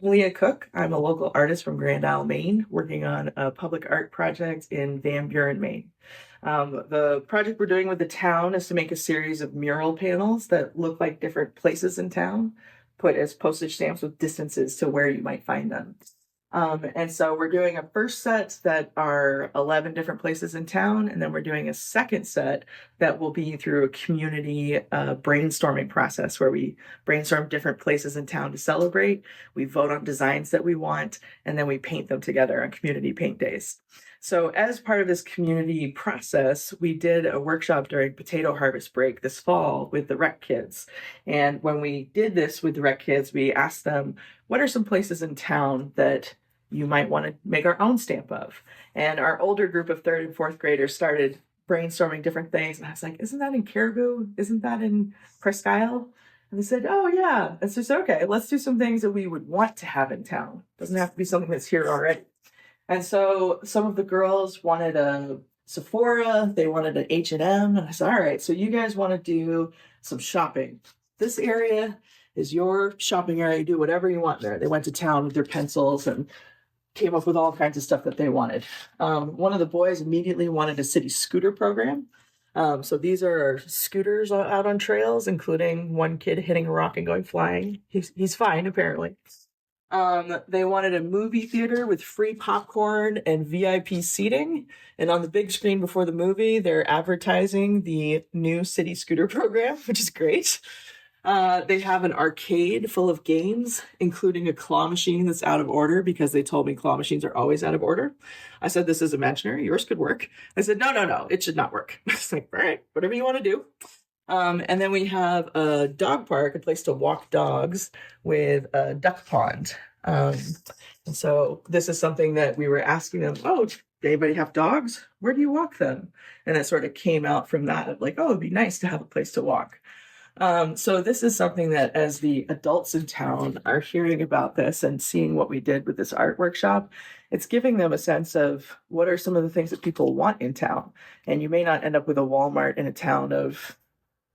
I'm Leah Cook. I'm a local artist from Grand Isle, Maine, working on a public art project in Van Buren, Maine. The project we're doing with the town is to make a series of mural panels that look like different places in town, put as postage stamps with distances to where you might find them. And so we're doing a first set that are 11 different places in town, and then we're doing a second set that will be through a community brainstorming process where we brainstorm different places in town to celebrate. We vote on designs that we want, and then we paint them together on community paint days. So, as part of this community process, we did a workshop during potato harvest break this fall with the rec kids. And when we did this with the rec kids, we asked them, what are some places in town that you might want to make our own stamp of? And our older group of third and fourth graders started brainstorming different things. And I was like, isn't that in Caribou? Isn't that in Presque Isle? And they said, oh, yeah. And so I said, okay, let's do some things that we would want to have in town. Doesn't have to be something that's here already. And so some of the girls wanted a Sephora, they wanted an H&M, and I said, all right, so you guys want to do some shopping. This area is your shopping area. You do whatever you want there. They went to town with their pencils and came up with all kinds of stuff that they wanted. One of the boys immediately wanted a city scooter program. So these are scooters out on trails, including one kid hitting a rock and going flying. He's fine, apparently. They wanted a movie theater with free popcorn and VIP seating. And on the big screen before the movie, they're advertising the new city scooter program, which is great. They have an arcade full of games, including a claw machine that's out of order because they told me claw machines are always out of order. I said, this is imaginary. Yours could work. I said, no, it should not work. I was like, all right, whatever you want to do. And then we have a dog park, a place to walk dogs with a duck pond. And so this is something that we were asking them, oh, does anybody have dogs? Where do you walk them? And it sort of came out from that of like, oh, it'd be nice to have a place to walk. So this is something that as the adults in town are hearing about this and seeing what we did with this art workshop, it's giving them a sense of what are some of the things that people want in town. And you may not end up with a Walmart in a town of,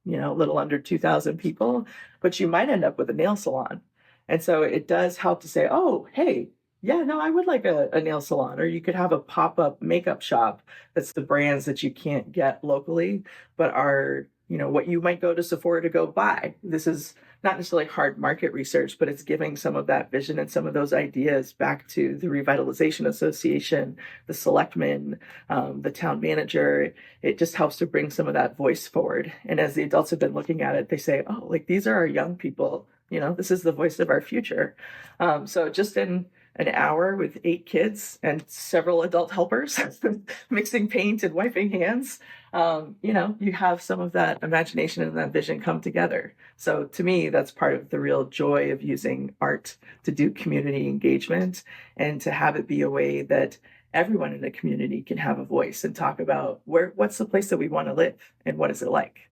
a little under 2,000 people, but you might end up with a nail salon. And so it does help to say, oh, hey, yeah, no, I would like a nail salon. Or you could have a pop-up makeup shop that's the brands that you can't get locally, but are, what you might go to Sephora to go buy. This is not necessarily hard market research, but it's giving some of that vision and some of those ideas back to the Revitalization Association, the selectmen, the town manager. It just helps to bring some of that voice forward. And as the adults have been looking at it, they say, oh, like these are our young people. This is the voice of our future. So just in an hour with 8 kids and several adult helpers mixing paint and wiping hands, you have some of that imagination and that vision come together. So to me, that's part of the real joy of using art to do community engagement and to have it be a way that everyone in the community can have a voice and talk about what's the place that we want to live and what is it like.